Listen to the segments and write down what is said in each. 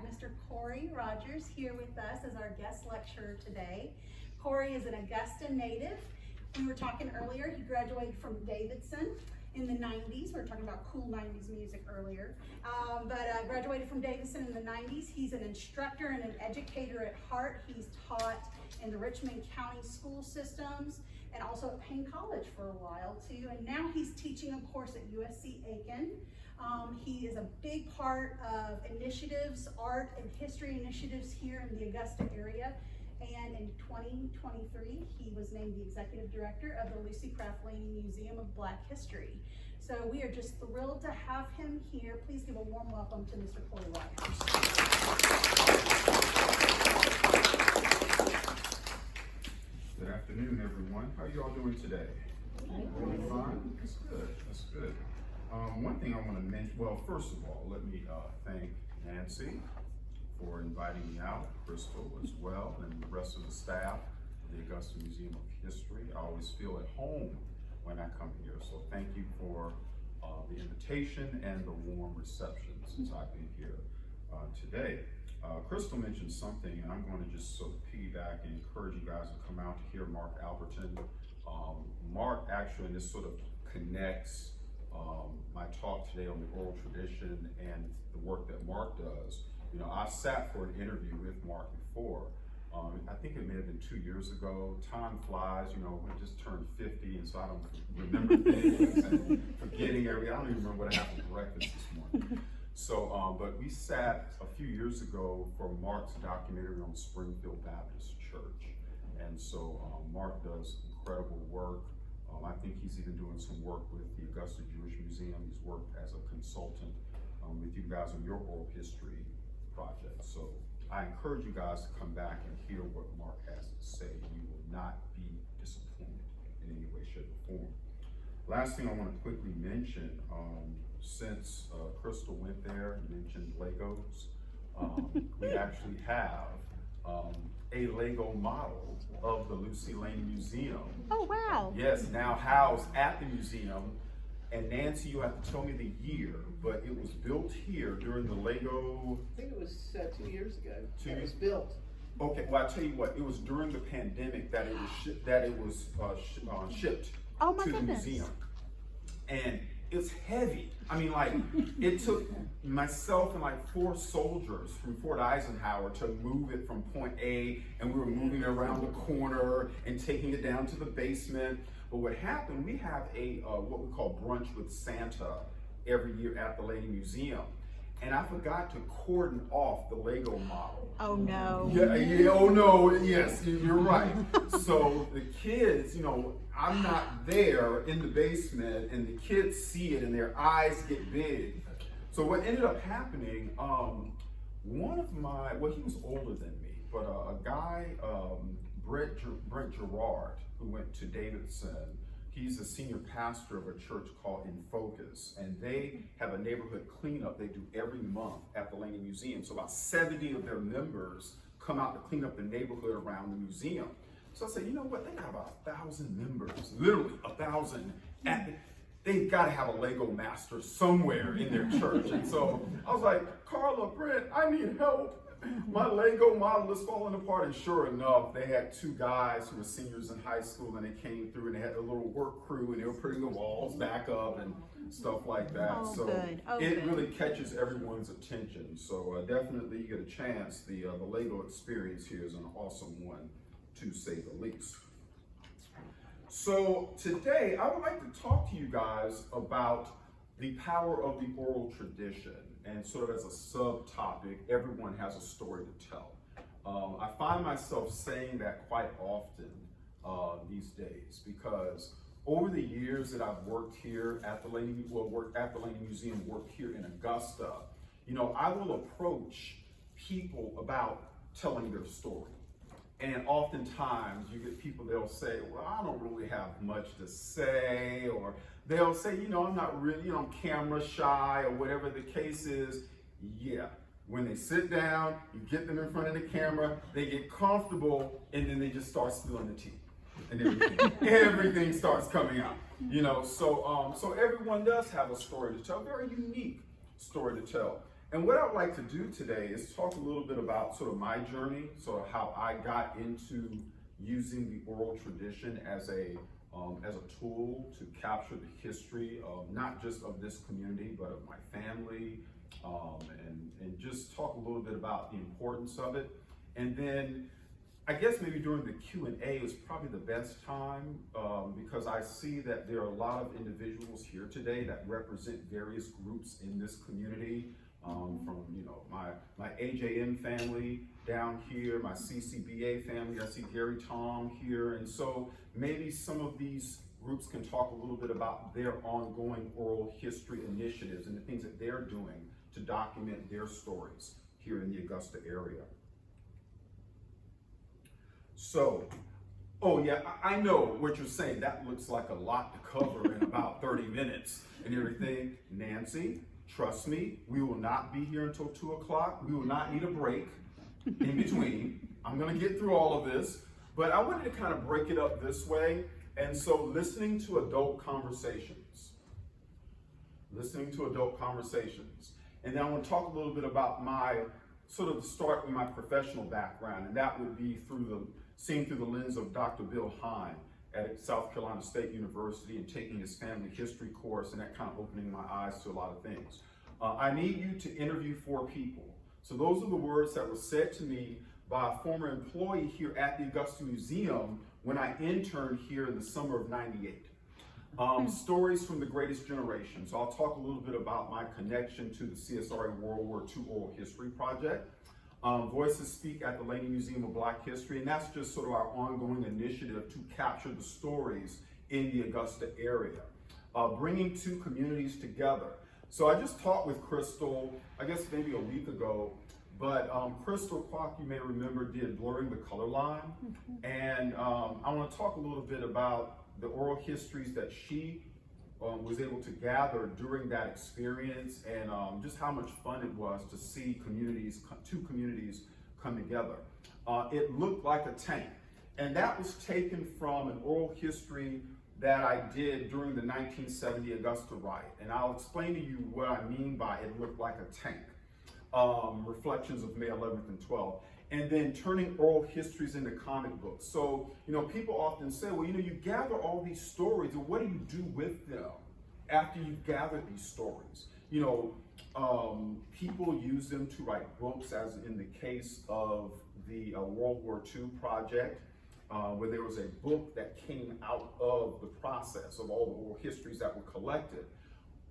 Mr. Corey Rogers here with us as our guest lecturer today. Corey is an Augusta native. We were talking earlier, he graduated from Davidson in the 90s. We were talking about cool 90s music earlier. Graduated from Davidson in the 90s. He's an instructor and an educator at heart. He's taught in the Richmond County school systems and also at Payne College for a while too. And now he's teaching a course at USC-Aiken. He is a big part of initiatives, art and history initiatives here in the Augusta area. And in 2023, he was named the executive director of the Lucy Craft Laney Museum of Black History. So we are just thrilled to have him here. Please give a warm welcome to Mr. Corey Rogers. Good afternoon, everyone. How are you all doing today? Doing fine? That's good. That's good. One thing I want to mention, well, first of all, let me thank Nancy for inviting me out, Crystal as well, and the rest of the staff of the Augusta Museum of History. I always feel at home when I come here, so thank you for the invitation and the warm reception since I've been here today. Crystal mentioned something, and I'm going to just sort of piggyback and encourage you guys to come out to hear Mark Alberton. Mark actually, and this sort of connects my talk today on the oral tradition and the work that Mark does. You know, I sat for an interview with Mark before. I think it may have been 2 years ago. Time flies, you know, we just turned 50, and so I don't remember things and forgetting everything. I don't even remember what I had for breakfast this morning. So, but we sat a few years ago for Mark's documentary on Springfield Baptist Church. And so Mark does incredible work. I think he's even doing some work with the Augusta Jewish Museum. He's worked as a consultant with you guys on your oral history project. So I encourage you guys to come back and hear what Mark has to say. You will not be disappointed in any way, shape, or form. Last thing I want to quickly mention, since Crystal went there and mentioned Legos, we actually have a Lego model of the Lucy Laney Museum. Oh, wow. Yes, now housed at the museum. And Nancy, you have to tell me the year, but it was built here during the Lego. I think it was 2 years ago. It was built. Okay, well, I tell you what, it was during the pandemic that it was shipped to the museum. And it's heavy. I mean, like, it took myself and like 4 soldiers from Fort Eisenhower to move it from point A, and we were moving it around the corner and taking it down to the basement. But what happened, we have a what we call brunch with Santa every year at the Laney Museum. And I forgot to cordon off the Lego model. Oh no. Yeah, oh no, yes, you're right. So the kids, you know, I'm not there in the basement, and the kids see it and their eyes get big. So what ended up happening, one of my, well, he was older than me, but a guy, Brent Gerard, who went to Davidson, he's a senior pastor of a church called In Focus, and they have a neighborhood cleanup they do every month at the Laney Museum. So about 70 of their members come out to clean up the neighborhood around the museum. So I said, you know what, they got about 1,000 members, literally 1,000. They've got to have a Lego master somewhere in their church. And so I was like, Carla, Brent, I need help. My Lego model is falling apart. And sure enough, they had 2 guys who were seniors in high school, and they came through and they had a little work crew, and they were putting the walls back up and stuff like that. Oh, so good. Oh, it good. really catches everyone's attention. So definitely you get a chance. The Lego experience here is an awesome one, to say the least. So today I would like to talk to you guys about the power of the oral tradition, and sort of as a subtopic, everyone has a story to tell. I find myself saying that quite often these days, because over the years that I've worked here at the Laney, Museum, worked here in Augusta, you know, I will approach people about telling their story. And oftentimes you get people, they'll say, well, I don't really have much to say, or they'll say, you know, I'm not really, you know, I'm camera shy, or whatever the case is. Yeah, when they sit down, you get them in front of the camera, they get comfortable, and then they just start spilling the tea. And everything starts coming out, you know. So everyone does have a story to tell, a very unique story to tell. And what I'd like to do today is talk a little bit about sort of my journey, sort of how I got into using the oral tradition as a tool to capture the history of not just of this community, but of my family, and just talk a little bit about the importance of it. And then I guess maybe during the Q&A is probably the best time because I see that there are a lot of individuals here today that represent various groups in this community, from my AJM family down here, my CCBA family. I see Gary Tom here, and so maybe some of these groups can talk a little bit about their ongoing oral history initiatives and the things that they're doing to document their stories here in the Augusta area. So, oh yeah, I know what you're saying. That looks like a lot to cover in about 30 minutes and everything. Nancy, trust me, we will not be here until 2 o'clock. We will not need a break in between. I'm gonna get through all of this, but I wanted to kind of break it up this way. And so listening to adult conversations. And then I want to talk a little bit about my sort of start with my professional background, and that would be seen through the lens of Dr. Bill Hine at South Carolina State University and taking his family history course, and that kind of opening my eyes to a lot of things. I need you to interview 4 people. So those are the words that were said to me by a former employee here at the Augusta Museum when I interned here in the summer of '98. Stories from the greatest generation. So I'll talk a little bit about my connection to the CSRA World War II Oral History Project. Voices Speak at the Laney Museum of Black History, and that's just sort of our ongoing initiative to capture the stories in the Augusta area. Bringing 2 communities together. So I just talked with Crystal, I guess maybe a week ago, but Crystal Kwok, you may remember, did Blurring the Color Line. And I want to talk a little bit about the oral histories that she was able to gather during that experience, and just how much fun it was to see 2 communities come together. It looked like a tank, and that was taken from an oral history that I did during the 1970 Augusta riot. And I'll explain to you what I mean by it looked like a tank. Reflections of May 11th and 12th. And then turning oral histories into comic books. So, people often say, well, you gather all these stories, and what do you do with them after you've gathered these stories? People use them to write books, as in the case of the World War II project, where there was a book that came out of the process of all the oral histories that were collected.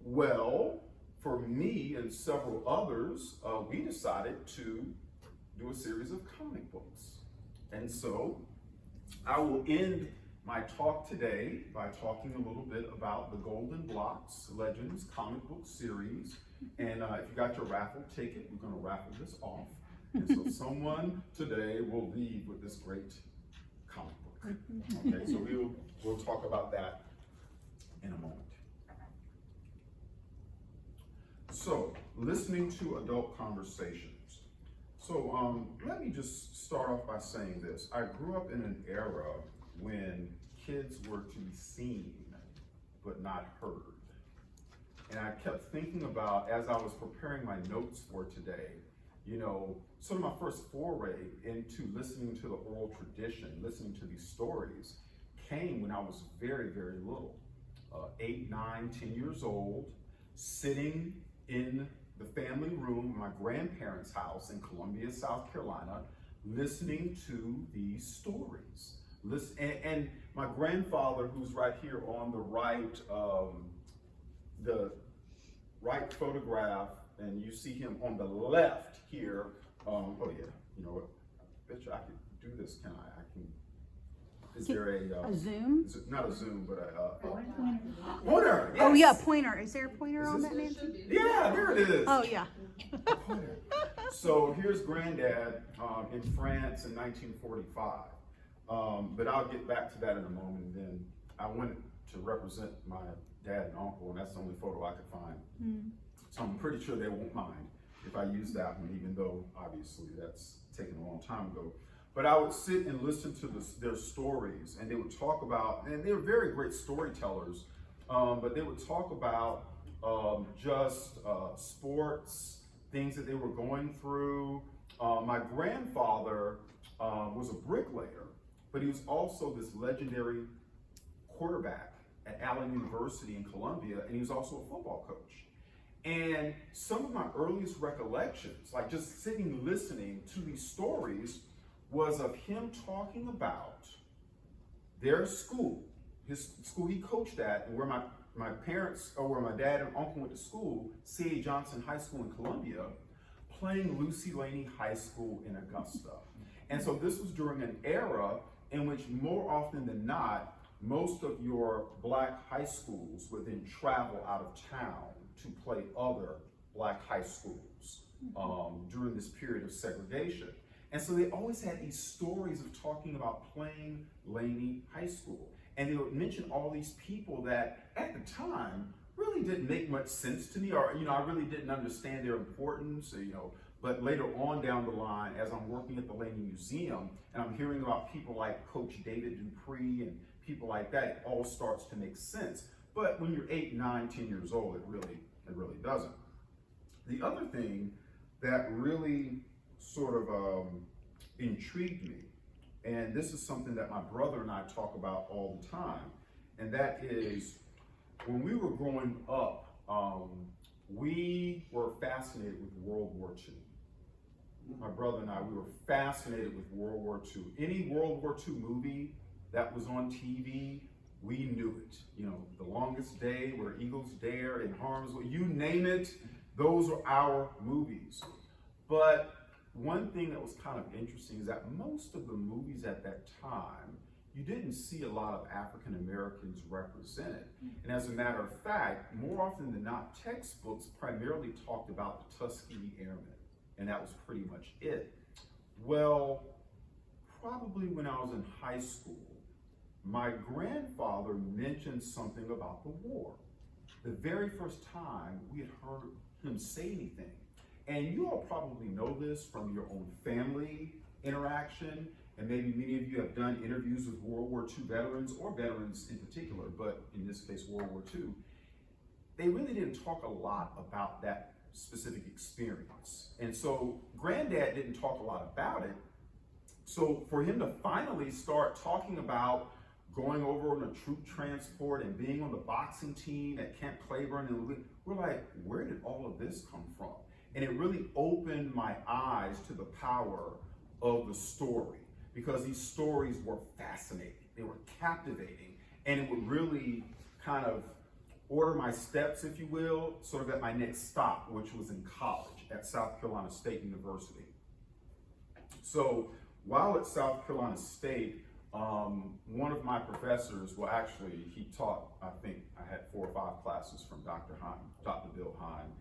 Well, for me and several others, we decided to do a series of comic books. And so I will end my talk today by talking a little bit about the Golden Blocks Legends comic book series. And if you got your raffle ticket, we're going to raffle this off. And so someone today will leave with this great comic book. Okay, so we'll talk about that in a moment. So, listening to adult conversations. So let me just start off by saying this. I grew up in an era when kids were to be seen, but not heard. And I kept thinking about, as I was preparing my notes for today, sort of my first foray into listening to the oral tradition, listening to these stories, came when I was very, very little. 8, 9, 10 years old, sitting in the family room in my grandparents' house in Columbia, South Carolina, listening to these stories. And my grandfather, who's right here on the right photograph, and you see him on the left here. Oh yeah, you know what? I bet you I could do this, can I? Is there a zoom? Not a zoom, but a pointer. Yes. Oh yeah, pointer. Is there a pointer on that, Nancy? Yeah, there it is. Oh yeah. So here's Granddad in France in 1945. But I'll get back to that in a moment. And then I wanted to represent my dad and uncle, and that's the only photo I could find. So I'm pretty sure they won't mind if I use that one, even though obviously that's taken a long time ago. But I would sit and listen to their stories, and they would talk about, and they're very great storytellers, but they would talk about just sports, things that they were going through. My grandfather was a bricklayer, but he was also this legendary quarterback at Allen University in Columbia, and he was also a football coach. And some of my earliest recollections, like just sitting listening to these stories, was of him talking about their school, his school he coached at, and where my parents, or where my dad and uncle went to school, C.A. Johnson High School in Columbia, playing Lucy Laney High School in Augusta. And so this was during an era in which more often than not, most of your black high schools would then travel out of town to play other black high schools during this period of segregation. And so they always had these stories of talking about playing Laney High School. And they would mention all these people that at the time really didn't make much sense to me, or, I really didn't understand their importance, but later on down the line, as I'm working at the Laney Museum, and I'm hearing about people like Coach David Dupree and people like that, it all starts to make sense. But when you're 8, 9, 10 years old, it really doesn't. The other thing that really sort of intrigued me, and this is something that my brother and I talk about all the time, and that is when we were growing up, we were fascinated with World War II. My brother and I, we were fascinated with World War II. Any World War II movie that was on TV, we knew it. The Longest Day, Where Eagles Dare, In Harm's Way, you name it, those are our movies. But one thing that was kind of interesting is that most of the movies at that time, you didn't see a lot of African Americans represented. And as a matter of fact, more often than not, textbooks primarily talked about the Tuskegee Airmen, and that was pretty much it. Well, probably when I was in high school, my grandfather mentioned something about the war. The very first time we had heard him say anything. And you all probably know this from your own family interaction, and maybe many of you have done interviews with World War II veterans, or veterans in particular, but in this case, World War II. They really didn't talk a lot about that specific experience. And so Granddad didn't talk a lot about it. So for him to finally start talking about going over on a troop transport and being on the boxing team at Camp Claiborne, and we're like, where did all of this come from? And it really opened my eyes to the power of the story, because these stories were fascinating, they were captivating, and it would really kind of order my steps, if you will, sort of at my next stop, which was in college at South Carolina State University. So while at South Carolina State, one of my professors, well actually he taught, I think I had 4 or 5 classes from Dr. Bill Hine.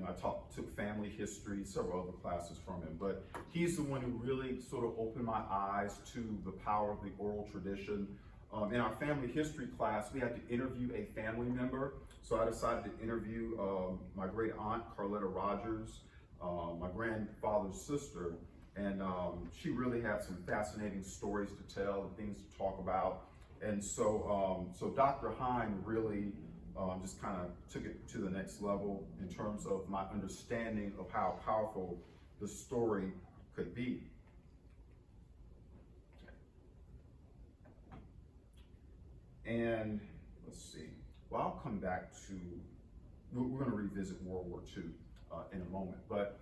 I took family history, several other classes from him, but he's the one who really sort of opened my eyes to the power of the oral tradition. In our family history class, we had to interview a family member. So I decided to interview my great aunt, Carletta Rogers, my grandfather's sister. And she really had some fascinating stories to tell and things to talk about. And so, Dr. Hine really just kind of took it to the next level in terms of my understanding of how powerful the story could be. And let's see, well, I'll come back to, we're going to revisit World War II in a moment, but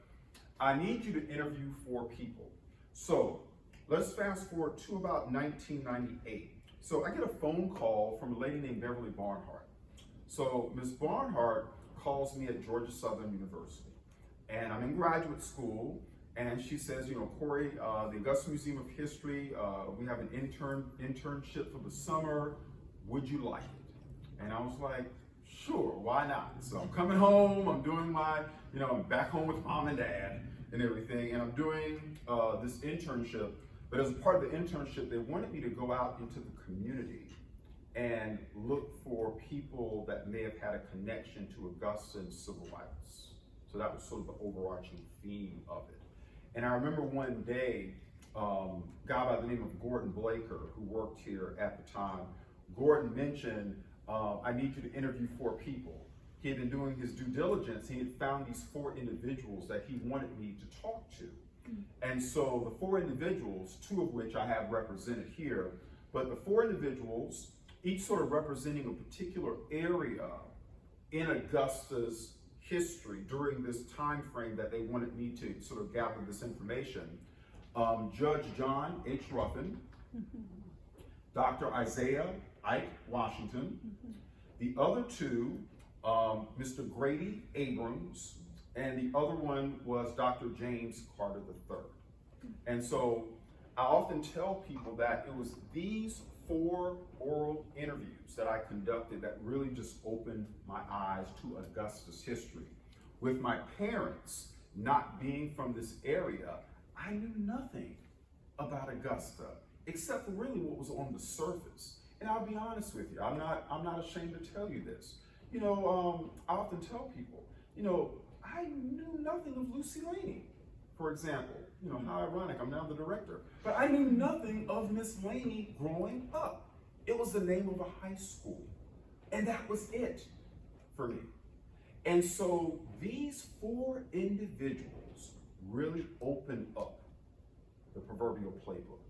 I need you to interview 4 people. So let's fast forward to about 1998. So I get a phone call from a lady named Beverly Barnhart. So Ms. Barnhart calls me at Georgia Southern University, and I'm in graduate school, and she says, Corey, the Augusta Museum of History, we have an internship for the summer. Would you like it? And I was like, sure, why not? So I'm coming home, I'm doing my, I'm back home with mom and dad and everything, and I'm doing this internship. But as a part of the internship, they wanted me to go out into the community and look for people that may have had a connection to Augusta and civil rights. So that was sort of the overarching theme of it. And I remember one day, a guy by the name of Gordon Blaker, who worked here at the time, Gordon mentioned, I need you to interview 4 people. he had been doing his due diligence. He had found these 4 individuals that he wanted me to talk to. And so the 4 individuals, 2 of which I have represented here, but the 4 individuals, each sort of representing a particular area in Augusta's history during this time frame that they wanted me to sort of gather this information. Judge John H. Ruffin, Dr. Isaiah Ike Washington, the other 2, Mr. Grady Abrams, and the other one was Dr. James Carter III. And so I often tell people that it was these 4 oral interviews that I conducted that really just opened my eyes to Augusta's history. With my parents not being from this area, I knew nothing about Augusta, except for really what was on the surface. And I'll be honest with you, I'm not ashamed to tell you this. I often tell people, I knew nothing of Lucy Laney, for example. How ironic, I'm now the director. But I knew nothing of Miss Laney growing up. It was the name of a high school. And that was it for me. And so these 4 individuals really opened up the proverbial playbook.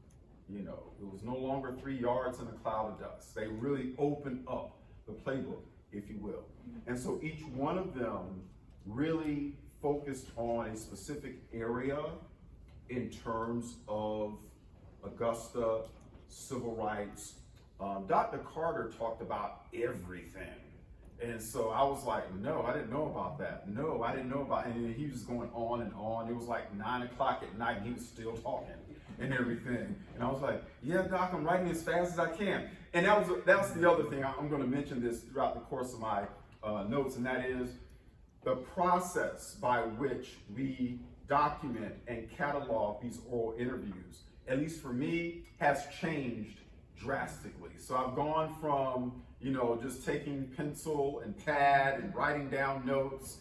It was no longer 3 yards in a cloud of dust. They really opened up the playbook, if you will. And so each one of them really focused on a specific area in terms of Augusta, civil rights. Dr. Carter talked about everything. And so I was like, no, I didn't know about that. No, I didn't know about it. And he was going on and on. It was like 9 o'clock at night and he was still talking and everything. And I was like, yeah, Doc, I'm writing as fast as I can. And that was the other thing. I'm going to mention this throughout the course of my notes, and that is the process by which we document and catalog these oral interviews, at least for me, has changed drastically. So I've gone from, just taking pencil and pad and writing down notes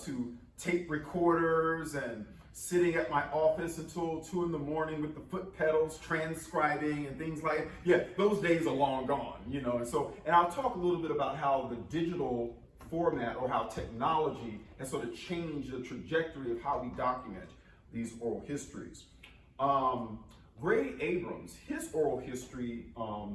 to tape recorders and sitting at my office until 2 in the morning with the foot pedals, transcribing and things like that. Yeah, those days are long gone, and I'll talk a little bit about how the digital format or how technology has sort of changed the trajectory of how we document these oral histories. Grady Abrams, his oral history,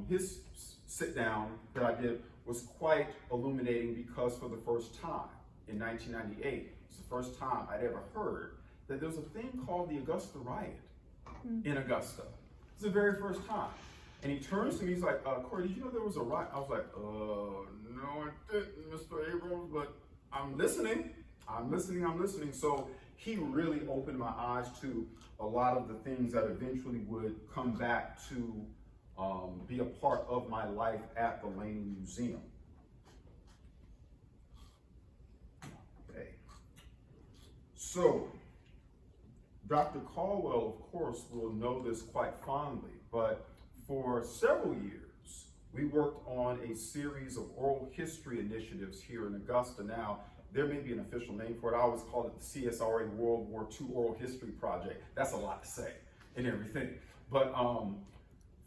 his sit down that I did was quite illuminating because for the first time in 1998, it was the first time I'd ever heard that there was a thing called the Augusta riot in Augusta. It's the very first time. And he turns to me, he's like, Corey, did you know there was a riot? I was like, no, I didn't, Mr. Abrams, but I'm listening. So he really opened my eyes to a lot of the things that eventually would come back to be a part of my life at the Laney Museum. Okay. So, Dr. Caldwell, of course, will know this quite fondly, but for several years, we worked on a series of oral history initiatives here in Augusta. Now, there may be an official name for it. I always call it the CSRA World War II Oral History Project. That's a lot to say and everything. But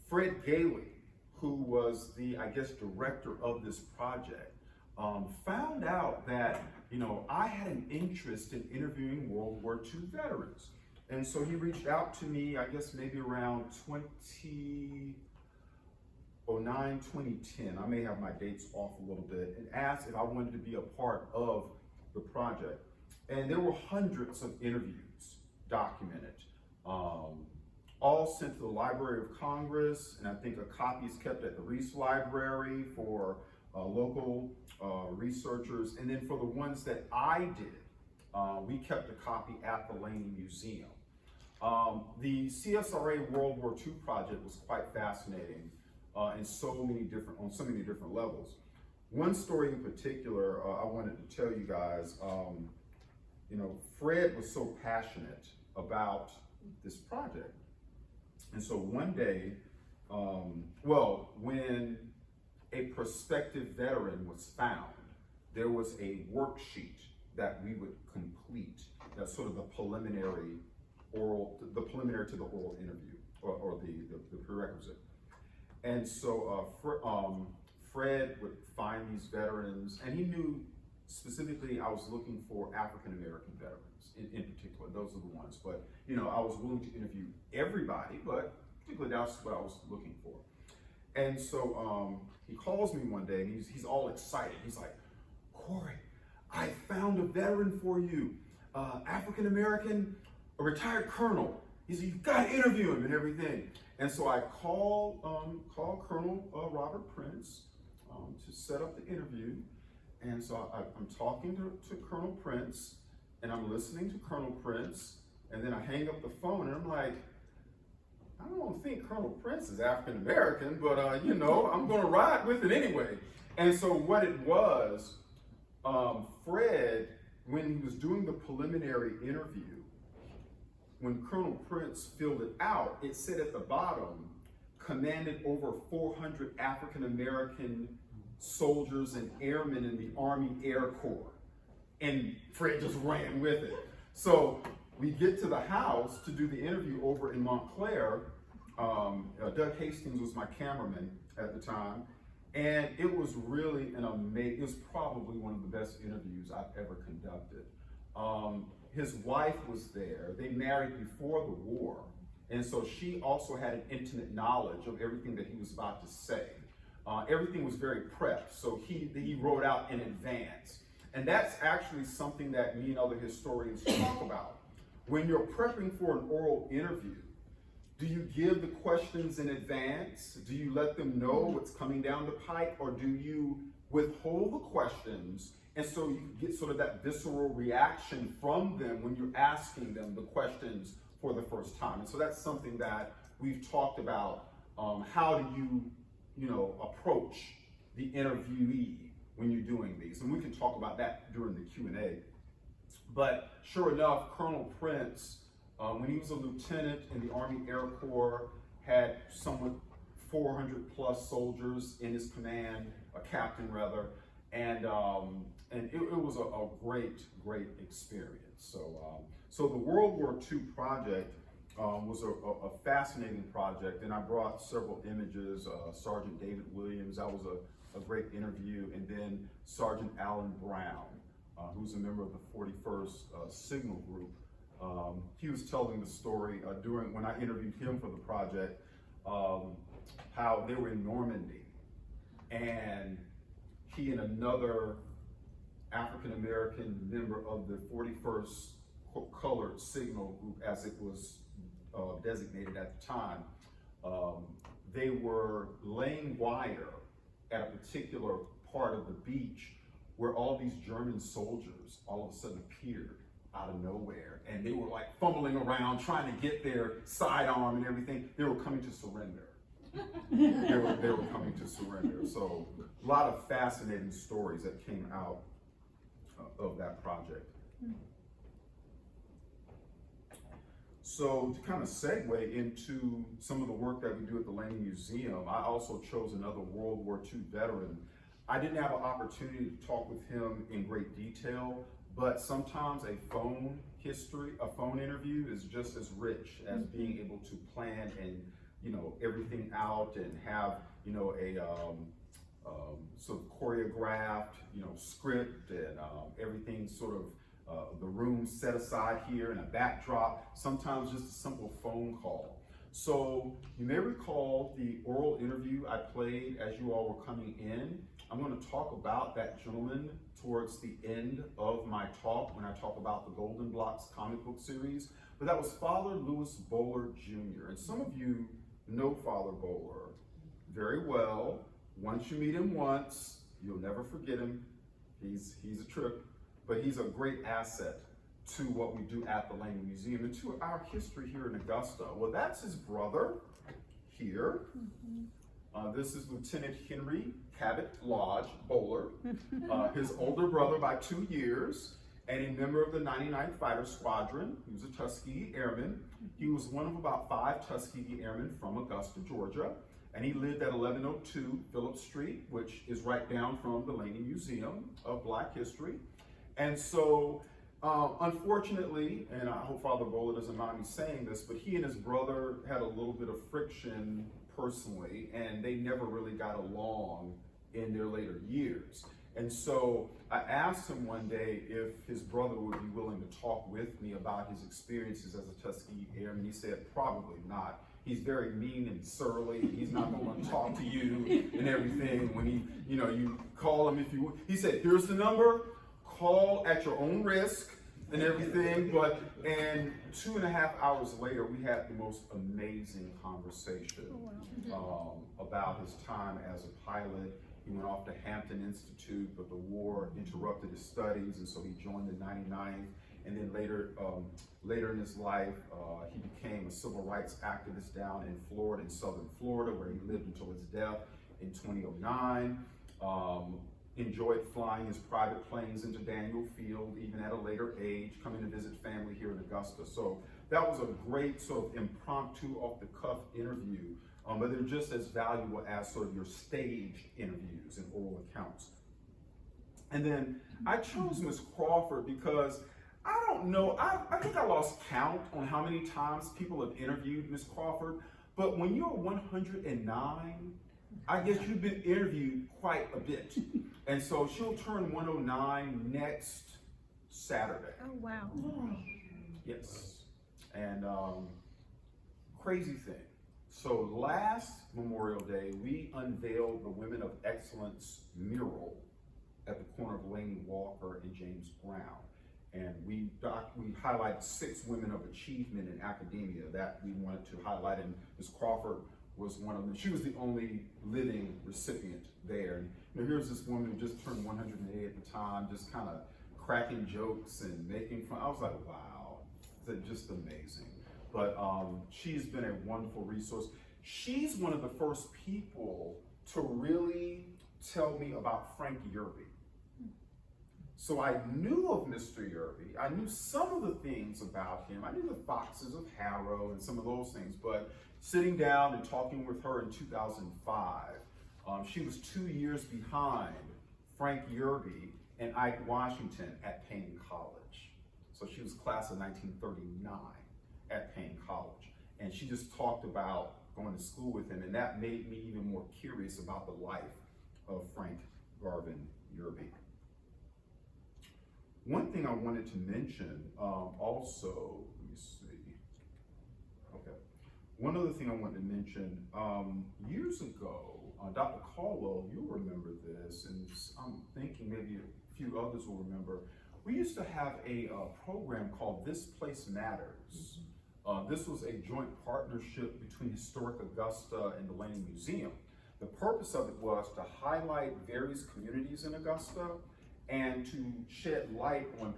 Fred Gailey, who was the, director of this project, found out that, I had an interest in interviewing World War II veterans. And so he reached out to me, maybe around 2009, 2010. I may have my dates off a little bit, and asked if I wanted to be a part of the project. And there were hundreds of interviews documented, all sent to the Library of Congress, and I think a copy is kept at the Reese Library for local researchers. And then for the ones that I did, we kept a copy at the Laney Museum. The CSRA World War II project was quite fascinating on so many different levels. One story in particular I wanted to tell you guys. Fred was so passionate about this project, and so one day, when a prospective veteran was found, there was a worksheet that we would complete. That's sort of the preliminary to the oral interview, or the prerequisite. And so Fred would find these veterans, and he knew specifically, I was looking for African-American veterans in particular. Those are the ones. But, you know, I was willing to interview everybody, but particularly that's what I was looking for. And so he calls me one day, and he's all excited. He's like, Corey, I found a veteran for you, African-American, a retired colonel. He said, you've got to interview him and everything. And so I call Colonel Robert Prince to set up the interview. And so I'm talking to Colonel Prince, and I'm listening to Colonel Prince, and then I hang up the phone, and I'm like, I don't think Colonel Prince is African American, but you know, I'm gonna ride with it anyway. And so what it was, Fred, when he was doing the preliminary interview, when Colonel Prince filled it out, it said at the bottom, commanded over 400 African American soldiers and airmen in the Army Air Corps. And Fred just ran with it. So we get to the house to do the interview over in Montclair. Doug Hastings was my cameraman at the time. And it was really an amazing, it was probably one of the best interviews I've ever conducted. His wife was there. They married before the war. And so she also had an intimate knowledge of everything that he was about to say. Everything was very prepped, so he wrote out in advance. And that's actually something that me and other historians talk about. When you're prepping for an oral interview, do you give the questions in advance? Do you let them know what's coming down the pike, or do you withhold the questions and so you get sort of that visceral reaction from them when you're asking them the questions for the first time? And so that's something that we've talked about. How do you approach the interviewee when you're doing these? And we can talk about that during the Q&A. But sure enough, Colonel Prince, when he was a lieutenant in the Army Air Corps, had somewhat 400 plus soldiers in his command, a captain rather, and it was a great experience. So the World War II project was a fascinating project, and I brought several images. Sergeant David Williams, that was a great interview, and then Sergeant Alan Brown, who's a member of the 41st Signal Group. He was telling the story when I interviewed him for the project, how they were in Normandy, and he and another African-American member of the 41st Colored Signal Group, as it was designated at the time, they were laying wire at a particular part of the beach where all these German soldiers all of a sudden appeared out of nowhere, and they were like fumbling around trying to get their sidearm and everything. They were coming to surrender. they were coming to surrender. So a lot of fascinating stories that came out of that project. So to kind of segue into some of the work that we do at the Laney Museum, I also chose another World War II veteran. I didn't have an opportunity to talk with him in great detail, but sometimes a phone interview is just as rich as being able to plan and everything out and have a sort of choreographed script and everything sort of the room set aside here and a backdrop, sometimes just a simple phone call. So you may recall the oral interview I played as you all were coming in. I'm going to talk about that gentleman towards the end of my talk when I talk about the Golden Blocks comic book series. But that was Father Louis Bowler Jr. And some of you know Father Bowler very well. Once you meet him once, you'll never forget him. He's a trip, but he's a great asset to what we do at the Laney Museum and to our history here in Augusta. Well, that's his brother here. This is Lieutenant Henry Cabot Lodge Bowler, his older brother by 2 years, and a member of the 99th Fighter Squadron. He was a Tuskegee Airman. He was one of about 5 Tuskegee Airmen from Augusta, Georgia, and he lived at 1102 Phillips Street, which is right down from the Laney Museum of Black History. And so, unfortunately, and I hope Father Bowler doesn't mind me saying this, but he and his brother had a little bit of friction personally, and they never really got along in their later years. And so I asked him one day if his brother would be willing to talk with me about his experiences as a Tuskegee Airman. He said, probably not. He's very mean and surly. He's not going to talk to you and everything. When you call him if you would. He said, here's the number, call at your own risk and everything. And 2.5 hours later, we had the most amazing conversation about his time as a pilot. He went off to Hampton Institute, but the war interrupted his studies, and so he joined the 99th. And then later in his life, he became a civil rights activist down in Florida, in southern Florida, where he lived until his death in 2009. Enjoyed flying his private planes into Daniel Field, even at a later age, coming to visit family here in Augusta. So that was a great sort of impromptu, off-the-cuff interview, but they're just as valuable as sort of your staged interviews and oral accounts. And then I chose Miss Crawford because I don't know, I think I lost count on how many times people have interviewed Miss Crawford, but when you're 109, I guess you've been interviewed quite a bit. And so she'll turn 109 next Saturday. Oh, wow. Yes. And crazy thing. So last Memorial Day, we unveiled the Women of Excellence mural at the corner of Laney Walker and James Brown. And we highlighted 6 women of achievement in academia that we wanted to highlight, and Ms. Crawford was one of them. She was the only living recipient there. And here's this woman who just turned 108 at the time, just kind of cracking jokes and making fun. I was like, wow, it's just amazing. But she's been a wonderful resource. She's one of the first people to really tell me about Frank Yerby. So I knew of Mr. Yerby. I knew some of the things about him. I knew the Foxes of Harrow and some of those things, but sitting down and talking with her in 2005, she was 2 years behind Frank Yerby and Ike Washington at Payne College. So she was class of 1939 at Payne College. And she just talked about going to school with him, and that made me even more curious about the life of Frank Garvin Yerby. One thing I wanted to mention also, let me see. Okay. One other thing I wanted to mention, years ago, Dr. Caldwell, you'll remember this, and I'm thinking maybe a few others will remember, we used to have a program called This Place Matters. This was a joint partnership between Historic Augusta and the Laney Museum. The purpose of it was to highlight various communities in Augusta and to shed light on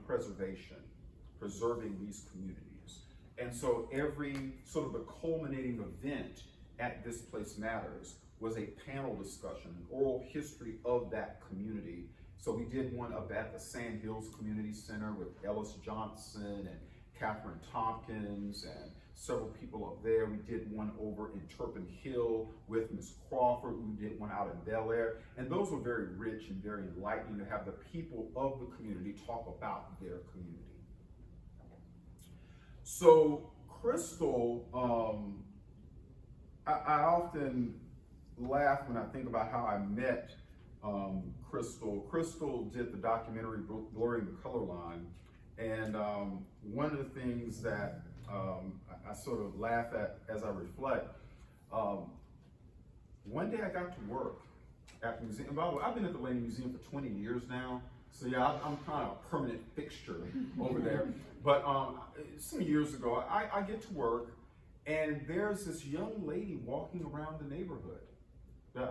preserving these communities. And so every sort of the culminating event at This Place Matters was a panel discussion, an oral history of that community. So we did one up at the Sand Hills Community Center with Ellis Johnson and Catherine Tompkins and several people up there. We did one over in Turpin Hill with Ms. Crawford. We did one out in Bel Air. And those were very rich and very enlightening to have the people of the community talk about their community. So Crystal, I often laugh when I think about how I met Crystal. Crystal did the documentary Blurring the Color Line. And one of the things that I sort of laugh at as I reflect, one day I got to work at the museum. By the way, I've been at the Laney Museum for 20 years now. So yeah, I'm kind of a permanent fixture over there. But some years ago, I get to work and there's this young lady walking around the neighborhood. That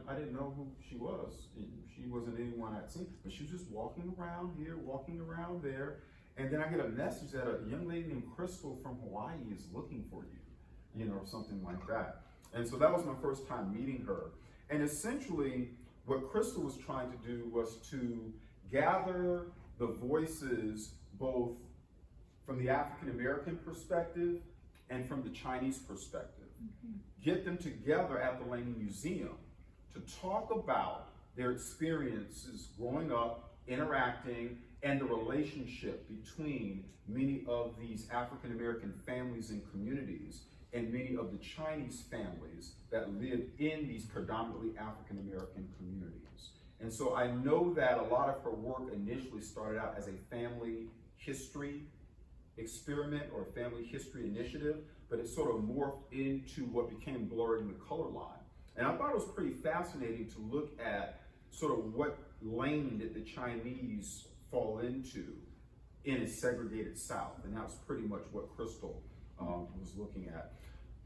I didn't know who she was. She wasn't anyone I'd seen, but she was just walking around here, walking around there. And then I get a message that a young lady named Crystal from Hawaii is looking for you, or something like that. And so that was my first time meeting her. And essentially, what Crystal was trying to do was to gather the voices both from the African American perspective and from the Chinese perspective. Get them together at the Laney Museum to talk about their experiences growing up, interacting, and the relationship between many of these African American families and communities and many of the Chinese families that lived in these predominantly African American communities. And so I know that a lot of her work initially started out as a family history experiment or family history initiative, but it sort of morphed into what became blurring the color line. And I thought it was pretty fascinating to look at sort of what lane did the Chinese fall into in a segregated South. And that was pretty much what Crystal was looking at.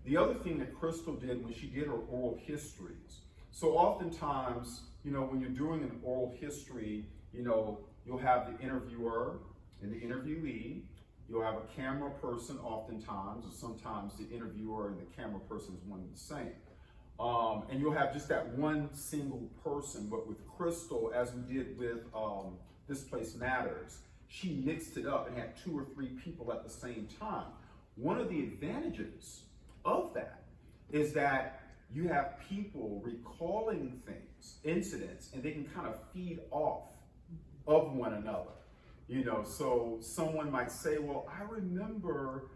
The other thing that Crystal did when she did her oral histories, so oftentimes, you know, when you're doing an oral history, you know, you'll have the interviewer and the interviewee, you'll have a camera person oftentimes, or sometimes the interviewer and the camera person is one and the same. And you'll have just that one single person, but with Crystal, as we did with This Place Matters, she mixed it up and had 2 or 3 people at the same time. One of the advantages of that is that you have people recalling things, incidents, and they can kind of feed off of one another. You know, so someone might say, well, I remember,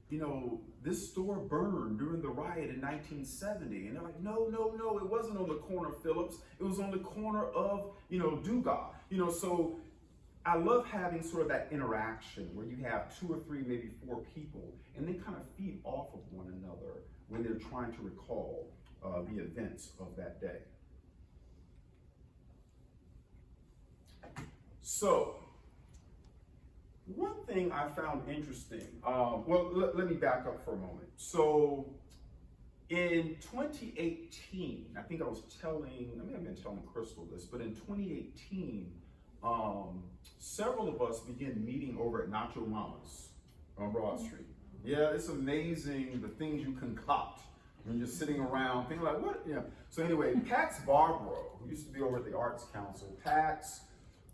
you know, this store burned during the riot in 1970. And they're like, no, it wasn't on the corner of Phillips. It was on the corner of, you know, Dugas. You know, so I love having sort of that interaction where you have 2 or 3, maybe 4 people, and they kind of feed off of one another when they're trying to recall the events of that day. So, one thing I found interesting, well, let me back up for a moment. So, in 2018, I think I was telling, I may have been telling Crystal this, but in 2018, several of us began meeting over at Nacho Mama's on Broad Street. Yeah, it's amazing the things you concoct when you're sitting around thinking like, what? Yeah. So anyway, Pax Barbaro, who used to be over at the Arts Council, Pax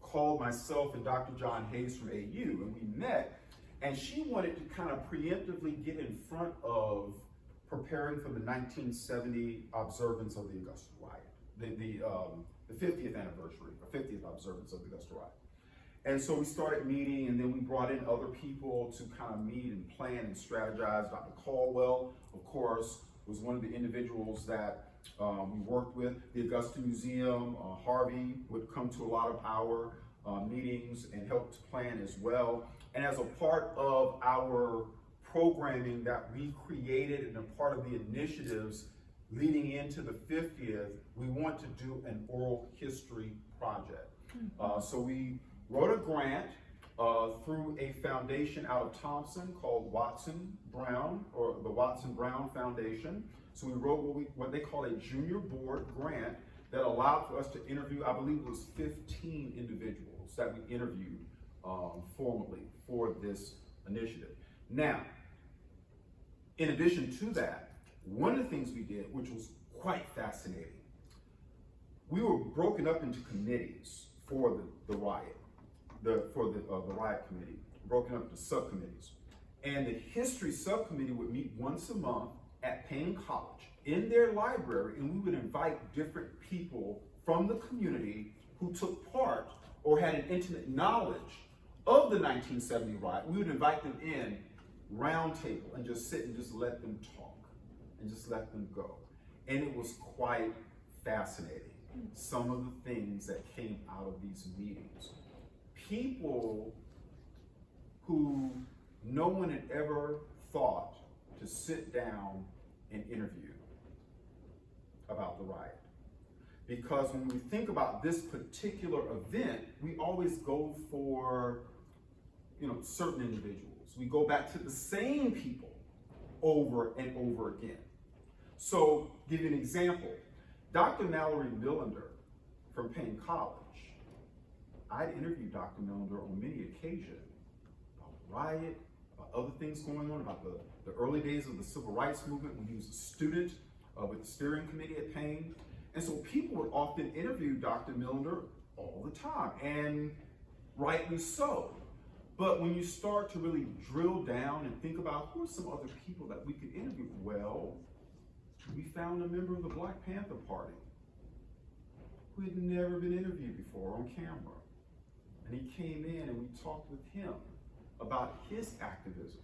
called myself and Dr. John Hayes from AU, and we met, and she wanted to kind of preemptively get in front of preparing for the 1970 observance of the Augusta riot, the 50th anniversary, or 50th observance of the Augusta riot. And so we started meeting, and then we brought in other people to kind of meet and plan and strategize. Dr. Caldwell, of course, was one of the individuals that we worked with. The Augusta Museum, Harvey would come to a lot of our meetings and help to plan as well. And as a part of our programming that we created and a part of the initiatives leading into the 50th, we want to do an oral history project. So we wrote a grant through a foundation out of Thompson called Watson Brown, or the Watson Brown Foundation. So we wrote what they call a junior board grant that allowed for us to interview, I believe it was 15 individuals that we interviewed formally for this initiative. Now, in addition to that, one of the things we did, which was quite fascinating, we were broken up into committees for the riot, the riot committee, broken up into subcommittees. And the history subcommittee would meet once a month at Payne College in their library, and we would invite different people from the community who took part or had an intimate knowledge of the 1970 riot. We would invite them in, round table, and just sit and just let them talk and just let them go. And it was quite fascinating, some of the things that came out of these meetings. People who no one had ever thought to sit down and interview about the riot. Because when we think about this particular event, we always go for, certain individuals. We go back to the same people over and over again. So, give you an example. Dr. Mallory Millender from Payne College, I'd interviewed Dr. Millender on many occasions about the riot, about other things going on, about the early days of the civil rights movement when he was a student with the steering committee at Payne. And so people would often interview Dr. Millender all the time, and rightly so. But when you start to really drill down and think about who are some other people that we could interview, well, we found a member of the Black Panther Party who had never been interviewed before on camera. And he came in and we talked with him about his activism.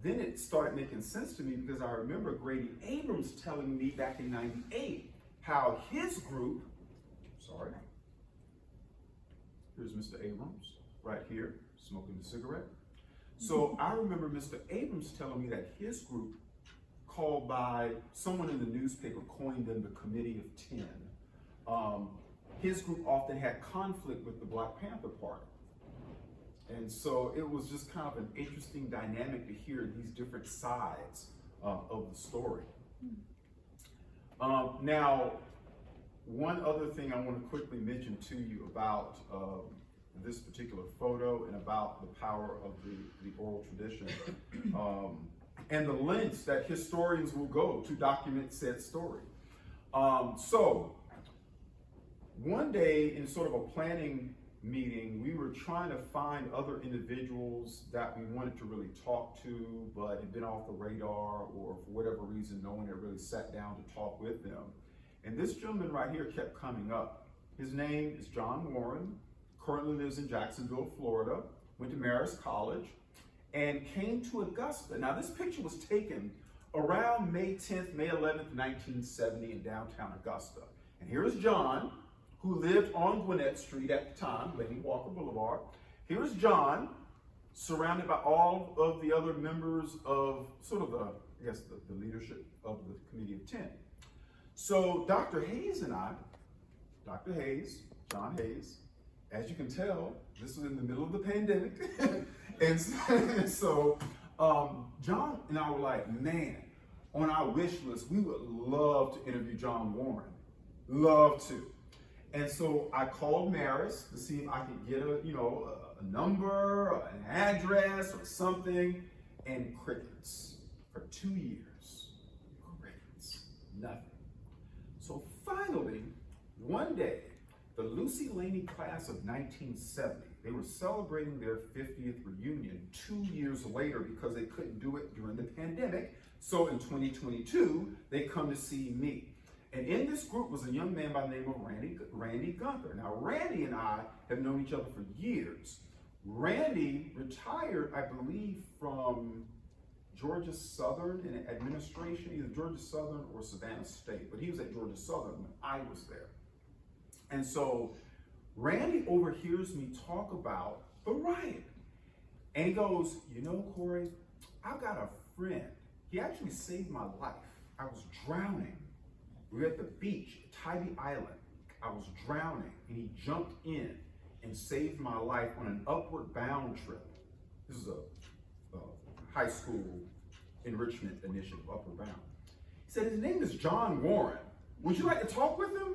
Then it started making sense to me because I remember Grady Abrams telling me back in '98 how his group, Here's Mr. Abrams right here, smoking a cigarette. So I remember Mr. Abrams telling me that his group, called by someone in the newspaper, coined them the Committee of 10. His group often had conflict with the Black Panther Party. And so it was just kind of an interesting dynamic to hear these different sides of the story. Now, one other thing I want to quickly mention to you about this particular photo and about the power of the oral tradition and the lengths that historians will go to document said story. So one day in sort of a planning meeting, we were trying to find other individuals that we wanted to really talk to, but had been off the radar, or for whatever reason, no one had really sat down to talk with them. And this gentleman right here kept coming up. His name is John Warren, currently lives in Jacksonville, Florida, went to Marist College, and came to Augusta. Now, this picture was taken around May 10th, May 11th, 1970 in downtown Augusta. And here's John, who lived on Gwinnett Street at the time, Lady Walker Boulevard. Here's John, surrounded by all of the other members of sort of the leadership of the Committee of 10. So Dr. Hayes and I, Dr. Hayes, John Hayes, as you can tell, this was in the middle of the pandemic. and so John and I were like, man, on our wish list, we would love to interview John Warren. Love to. And so I called Marist to see if I could get a number, or an address, or something, and crickets. For 2 years, crickets, nothing. So finally, one day, the Lucy Laney class of 1970, they were celebrating their 50th reunion 2 years later because they couldn't do it during the pandemic. So in 2022, they come to see me. And in this group was a young man by the name of Randy Gunther. Now, Randy and I have known each other for years. Randy retired, I believe, from Georgia Southern in administration, either Georgia Southern or Savannah State, but he was at Georgia Southern when I was there. And so Randy overhears me talk about the riot. And he goes, you know, Corey, I've got a friend. He actually saved my life. I was drowning. We were at the beach, Tybee Island. I was drowning, and he jumped in and saved my life on an upward bound trip. This is a high school enrichment initiative, Upward Bound. He said, his name is John Warren. Would you like to talk with him?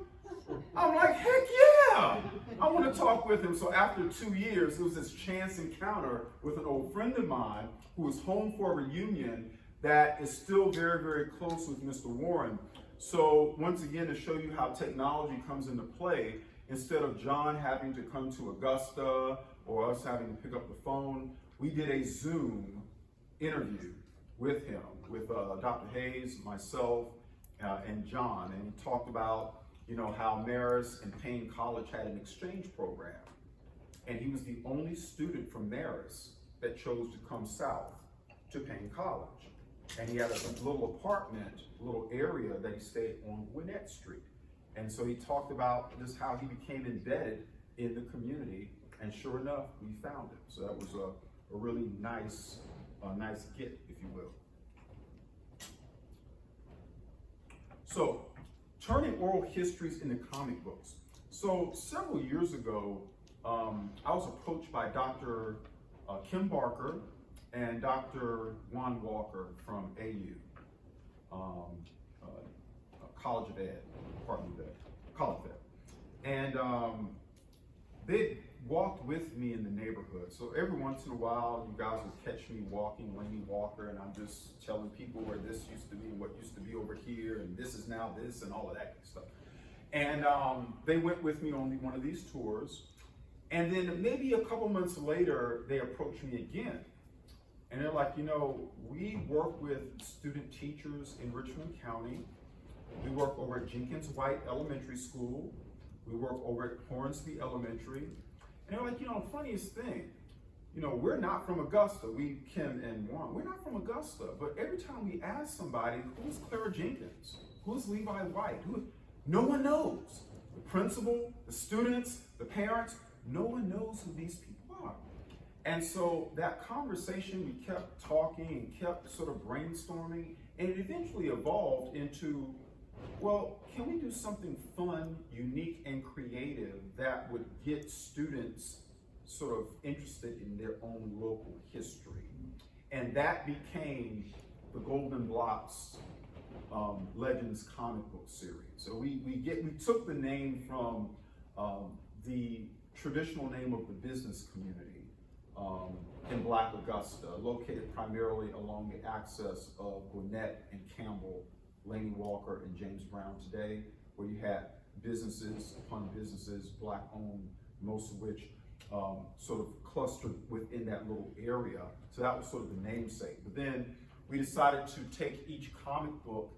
I'm like, heck yeah! I want to talk with him. So after 2 years, it was this chance encounter with an old friend of mine who was home for a reunion that is still very, very close with Mr. Warren. So once again, to show you how technology comes into play, instead of John having to come to Augusta or us having to pick up the phone, we did a Zoom interview with him, with Dr. Hayes, myself, and John. And he talked about, you know, how Marist and Payne College had an exchange program. And he was the only student from Marist that chose to come south to Payne College. And he had a little apartment, a little area that he stayed on Gwinnett Street. And so he talked about just how he became embedded in the community, and sure enough, we found him. So that was a really nice get, if you will. So, turning oral histories into comic books. So several years ago, I was approached by Dr. Kim Barker and Dr. Juan Walker from AU, College of Ed, Department of Ed, College of Ed. And they walked with me in the neighborhood. So every once in a while, you guys will catch me walking Laney Walker, and I'm just telling people where this used to be and what used to be over here, and this is now this, and all of that kind of stuff. And they went with me on one of these tours. And then maybe a couple months later, they approached me again. And they're like, you know, we work with student teachers in Richmond County. We work over at Jenkins White Elementary School. We work over at Hornsby Elementary. And they're like, you know, funniest thing, you know, we're not from Augusta. We, Kim and Juan, we're not from Augusta. But every time we ask somebody, who's Clara Jenkins? Who's Levi White? No one knows. The principal, the students, the parents, no one knows who these people are. And so that conversation, we kept talking and kept sort of brainstorming, and it eventually evolved into, well, can we do something fun, unique, and creative that would get students sort of interested in their own local history? And that became the Golden Blocks Legends comic book series. So we took the name from the traditional name of the business community in Black Augusta, located primarily along the axis of Gwinnett and Campbell, Laney Walker and James Brown today, where you had businesses upon businesses, Black owned, most of which sort of clustered within that little area. So that was sort of the namesake. But then we decided to take each comic book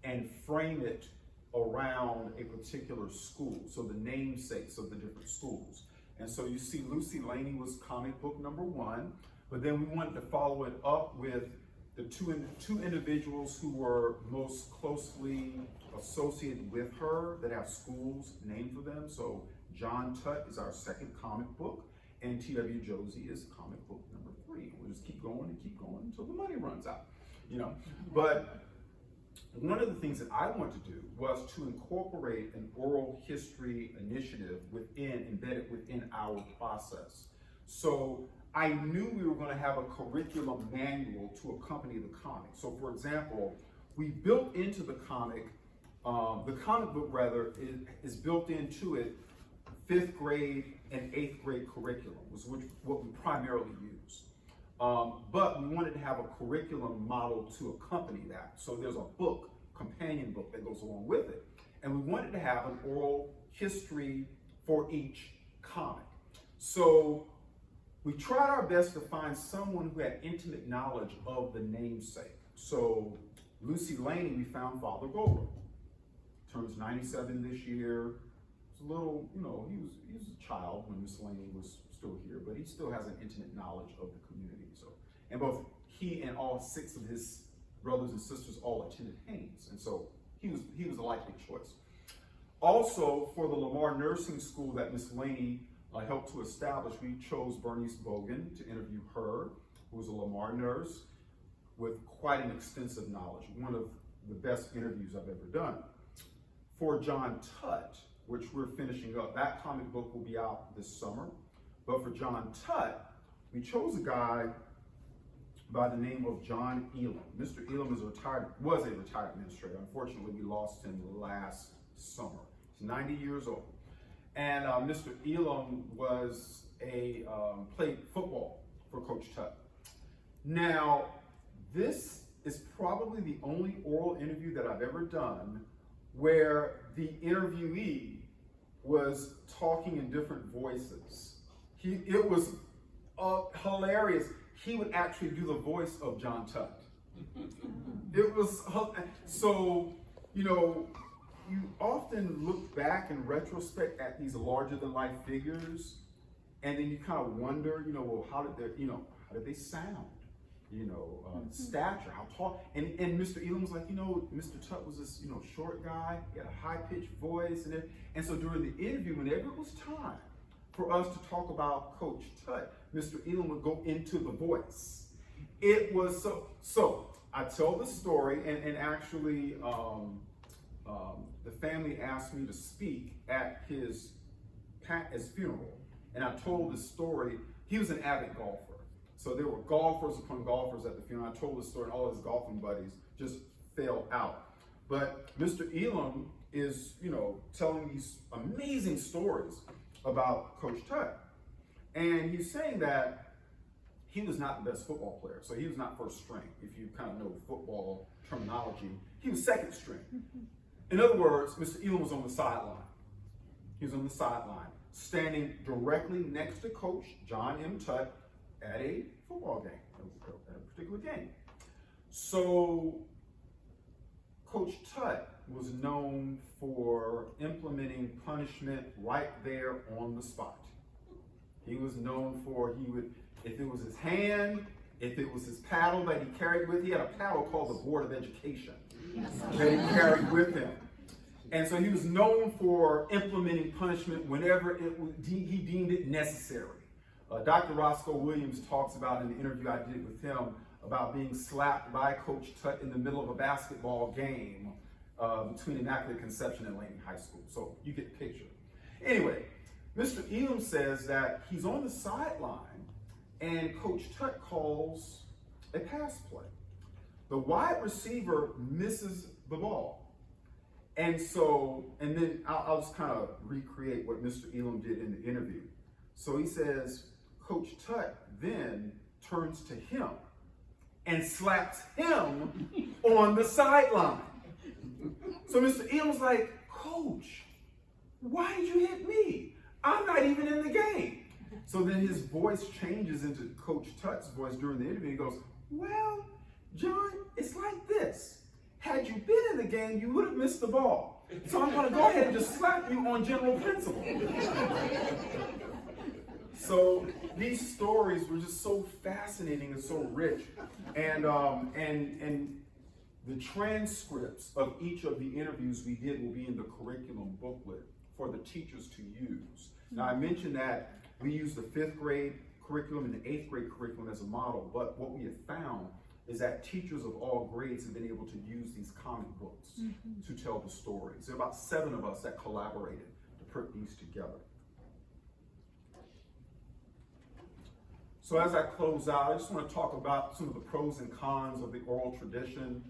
and frame it around a particular school. So the namesakes of the different schools. And so you see Lucy Laney was comic book number 1, but then we wanted to follow it up with the two individuals who were most closely associated with her that have schools named for them. So John Tutt is our second comic book, and T.W. Josie is comic book number 3. We'll just keep going until the money runs out, you know. But one of the things that I wanted to do was to incorporate an oral history initiative embedded within our process. So I knew we were going to have a curriculum manual to accompany the comic. So for example, we built into the comic book rather, is built into it 5th grade and 8th grade curriculum, was what we primarily used. But we wanted to have a curriculum model to accompany that. So there's a book, companion book that goes along with it. And we wanted to have an oral history for each comic. So we tried our best to find someone who had intimate knowledge of the namesake. So Lucy Laney, we found Father Goldberg. Turns 97 this year. It's a little, you know, he was a child when Miss Laney was still here, but he still has an intimate knowledge of the community. So, and both he and all 6 of his brothers and sisters all attended Haynes, and so he was a likely choice. Also, for the Lamar Nursing School that Miss Laney helped to establish, we chose Bernice Bogan to interview her, who was a Lamar nurse with quite an extensive knowledge, one of the best interviews I've ever done. For John Tutt, which we're finishing up, that comic book will be out this summer. But for John Tutt, we chose a guy by the name of John Elam. Mr. Elam was a retired administrator. Unfortunately, we lost him last summer. He's 90 years old. And Mr. Elam was played football for Coach Tutt. Now, this is probably the only oral interview that I've ever done where the interviewee was talking in different voices. It was hilarious. He would actually do the voice of John Tutt. It was, so, you know, you often look back in retrospect at these larger than life figures, and then you kind of wonder, you know, well, how did they sound? You know, stature, how tall, and Mr. Elam was like, you know, Mr. Tutt was this, you know, short guy, he had a high-pitched voice, and so during the interview, whenever it was time for us to talk about Coach Tutt, Mr. Elam would go into the voice. It was so I tell the story, and actually, the family asked me to speak at his funeral, and I told the story. He was an avid golfer. So there were golfers upon golfers at the funeral. I told the story, and all his golfing buddies just fell out. But Mr. Elam is, you know, telling these amazing stories about Coach Tutt. And he's saying that he was not the best football player. So he was not first string, if you kind of know football terminology. He was second string. In other words, Mr. Elam was on the sideline. He was on the sideline, standing directly next to Coach John M. Tutt at a football game, at a particular game. So Coach Tutt was known for implementing punishment right there on the spot. He was known for, if it was his hand, if it was his paddle that he carried with, he had a paddle called the Board of Education that he carried with him. And so he was known for implementing punishment whenever he deemed it necessary. Dr. Roscoe Williams talks about in the interview I did with him about being slapped by Coach Tutt in the middle of a basketball game between Immaculate Conception and Laney High School. So you get the picture. Anyway, Mr. Elam says that he's on the sideline and Coach Tutt calls a pass play. The wide receiver misses the ball. And then I'll just kind of recreate what Mr. Elam did in the interview. So he says, Coach Tutt then turns to him and slaps him on the sideline. So Mr. Elam's like, Coach, why did you hit me? I'm not even in the game. So then his voice changes into Coach Tutt's voice during the interview. He goes, well, John, it's like this. Had you been in the game, you would have missed the ball. So I'm going to go ahead and just slap you on general principle. So these stories were just so fascinating and so rich. And the transcripts of each of the interviews we did will be in the curriculum booklet for the teachers to use. Now, I mentioned that we use the 5th grade curriculum and the 8th grade curriculum as a model, but what we have found is that teachers of all grades have been able to use these comic books to tell the stories. There are about 7 of us that collaborated to put these together. So as I close out, I just want to talk about some of the pros and cons of the oral tradition,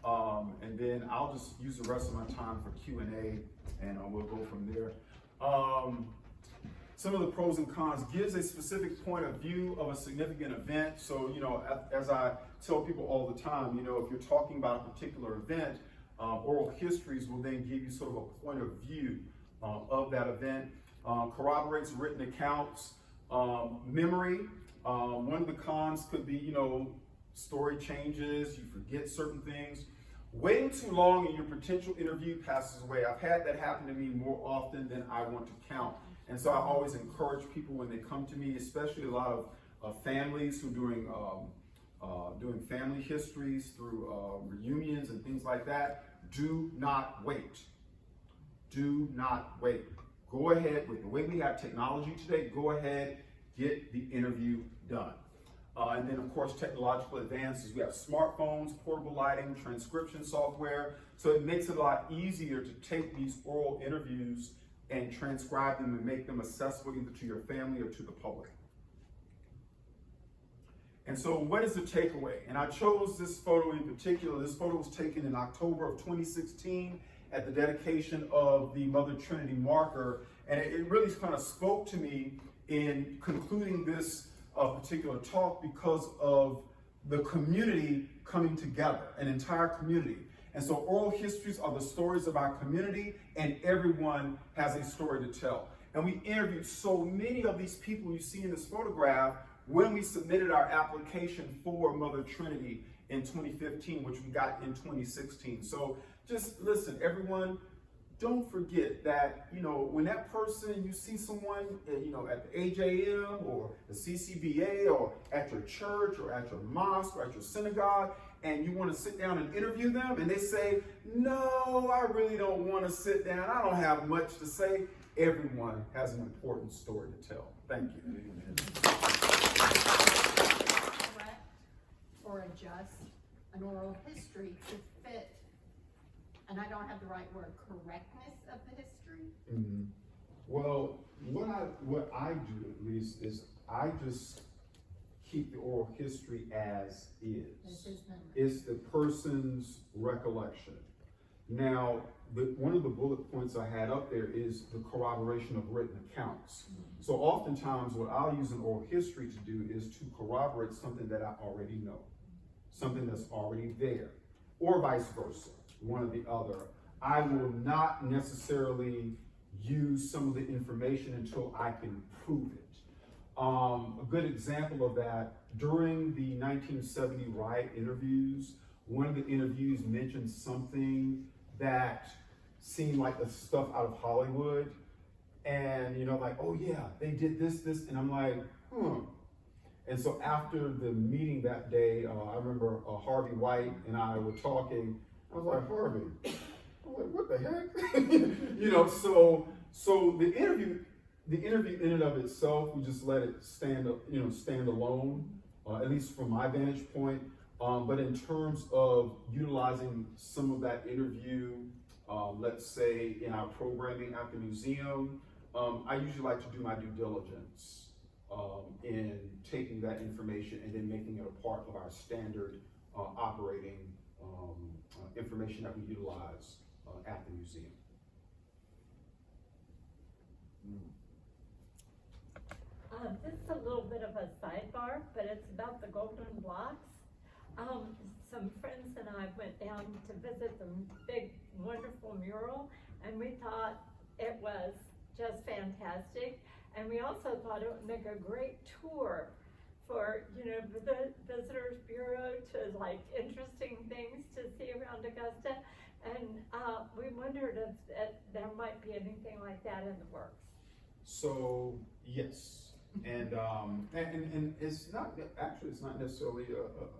and then I'll just use the rest of my time for Q&A, and we'll go from there. Some of the pros and cons gives a specific point of view of a significant event. So, as I tell people all the time, if you're talking about a particular event, oral histories will then give you sort of a point of view of that event. Corroborates written accounts. Memory. One of the cons could be, story changes, you forget certain things. Waiting too long in your potential interview passes away. I've had that happen to me more often than I want to count. And so I always encourage people when they come to me, especially a lot of families who are doing family histories through reunions and things like that, do not wait. Do not wait. Go ahead, with the way we have technology today, go ahead, get the interview done. And then, of course, technological advances. We have smartphones, portable lighting, transcription software. So it makes it a lot easier to take these oral interviews and transcribe them and make them accessible either to your family or to the public. And so what is the takeaway? And I chose this photo in particular. This photo was taken in October of 2016 at the dedication of the Mother Trinity marker. And it really kind of spoke to me in concluding this particular talk because of the community coming together, an entire community. And so oral histories are the stories of our community, and everyone has a story to tell. And we interviewed so many of these people you see in this photograph when we submitted our application for Mother Trinity in 2015, which we got in 2016. So just listen, everyone, don't forget that, when that person, you see someone, at the AJM or the CCBA or at your church or at your mosque or at your synagogue, and you want to sit down and interview them, and they say, no, I really don't want to sit down. I don't have much to say. Everyone has an important story to tell. Thank you. Correct or adjust an oral history to fit, and I don't have the right word, correctness of the history? Mm-hmm. Well, what I do at least is I just keep the oral history as is. It's the person's recollection. Now, one of the bullet points I had up there is the corroboration of written accounts. Mm-hmm. So oftentimes what I'll use an oral history to do is to corroborate something that I already know, something that's already there, or vice versa, one or the other. I will not necessarily use some of the information until I can prove it. A good example of that, during the 1970 riot interviews, one of the interviews mentioned something that seemed like the stuff out of Hollywood. And, like, oh yeah, they did this, and I'm like, And so after the meeting that day, I remember Harvey White and I were talking. I was like, Harvey, like, what the heck? You know, so the interview in and of itself, we just let it stand alone, at least from my vantage point. But in terms of utilizing some of that interview, let's say in our programming at the museum, I usually like to do my due diligence in taking that information and then making it a part of our standard operating information that we utilize at the museum. This is a little bit of a sidebar, but it's about the golden blocks. Some friends and I went down to visit the big, wonderful mural, and we thought it was just fantastic. And we also thought it would make a great tour for, the Visitors Bureau to like interesting things to see around Augusta. And we wondered if there might be anything like that in the works. So yes, and it's not necessarily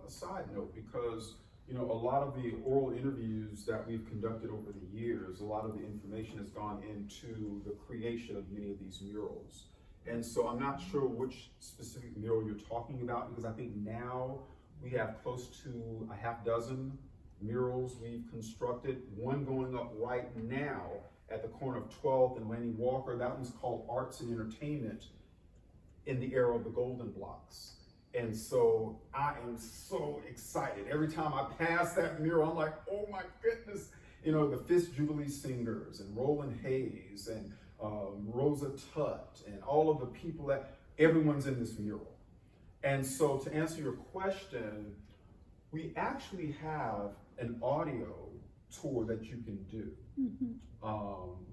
a side note, because a lot of the oral interviews that we've conducted over the years, a lot of the information has gone into the creation of many of these murals. And so I'm not sure which specific mural you're talking about, because I think now we have close to a half dozen murals we've constructed, one going up right now at the corner of 12th and Laney Walker. That one's called Arts and Entertainment in the Era of the Golden Blocks. And so I am so excited. Every time I pass that mural, I'm like, oh my goodness. The Fitzjubilee Singers and Roland Hayes and Rosa Tutt and all of the people everyone's in this mural. And so to answer your question, we actually have an audio tour that you can do.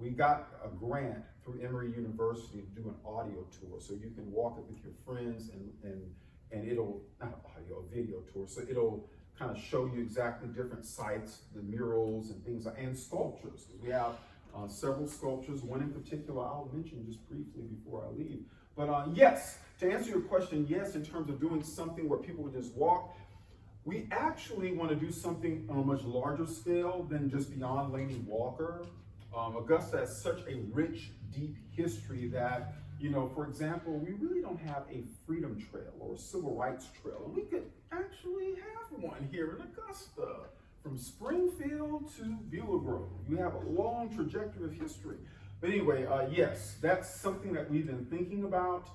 We got a grant through Emory University to do an audio tour, so you can walk it with your friends, and it'll, not audio, a video tour, so it'll kind of show you exactly different sites, the murals and things, and sculptures. We have several sculptures, one in particular I'll mention just briefly before I leave. But yes, to answer your question, yes, in terms of doing something where people would just walk, we actually want to do something on a much larger scale than just beyond Laney Walker. Augusta has such a rich, deep history that, for example, we really don't have a freedom trail or a civil rights trail. And we could actually have one here in Augusta, from Springfield to Beulah Grove. We have a long trajectory of history. But anyway, yes, that's something that we've been thinking about.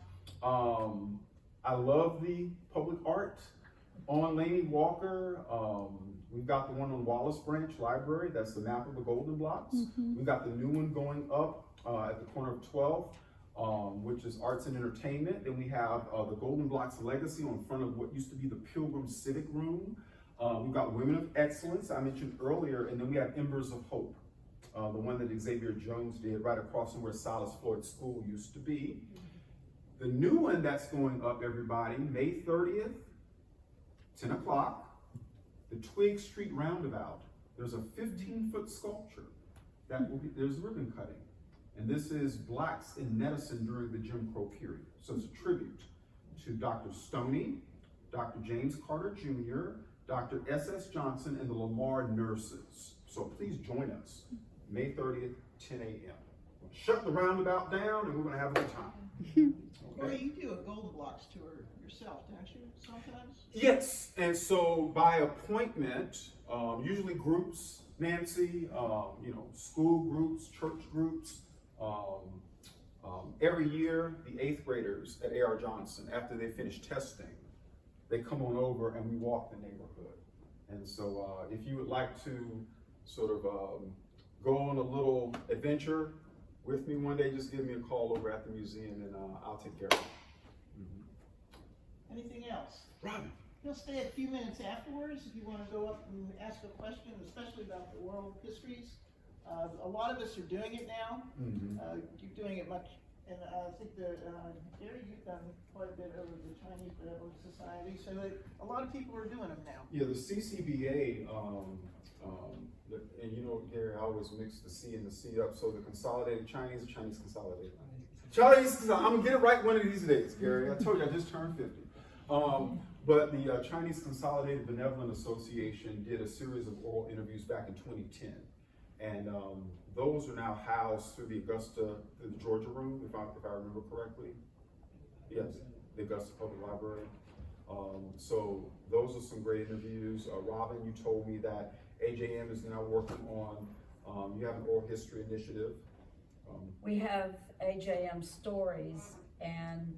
I love the public art on Laney Walker. We've got the one on Wallace Branch Library. That's the map of the Golden Blocks. We've got the new one going up at the corner of 12th, which is Arts and Entertainment. Then we have the Golden Blocks Legacy on front of what used to be the Pilgrim Civic Room. We've got Women of Excellence, I mentioned earlier, and then we have Embers of Hope, the one that Xavier Jones did right across from where Silas Floyd School used to be. The new one that's going up, everybody, May 30th, 10 o'clock, the Twig Street Roundabout. There's a 15-foot sculpture that will be, there's ribbon cutting. And this is Blacks in Medicine during the Jim Crow period. So it's a tribute to Dr. Stoney, Dr. James Carter Jr., Dr. S.S. Johnson, and the Lamar nurses. So please join us, May 30th, 10 a.m. Shut the roundabout down and we're gonna have a good time. Corey, you do a Golden Blocks tour yourself, don't you, sometimes? Yes, and so by appointment, usually groups, Nancy, school groups, church groups. Every year, the 8th graders at A.R. Johnson, after they finish testing, they come on over and we walk the neighborhood. And so if you would like to sort of go on a little adventure with me one day, just give me a call over at the museum and I'll take care of it. Anything else? Robin. You'll stay a few minutes afterwards if you want to go up and ask a question, especially about the oral histories. A lot of us are doing it now. You're doing it much, and I think Gary, you've done quite a bit over the Chinese Benevolent Society, so a lot of people are doing them now. Yeah, the CCBA, and Gary, I always mix the C and the C up, so the Consolidated Chinese Consolidated. I'm gonna get it right one of these days, Gary. I told you I just turned 50. But the Chinese Consolidated Benevolent Association did a series of oral interviews back in 2010. And those are now housed through the Georgia room, if I remember correctly. Yes, the Augusta Public Library. So those are some great interviews. Robin, you told me that AJM is now working on, you have an oral history initiative. We have AJM Stories, and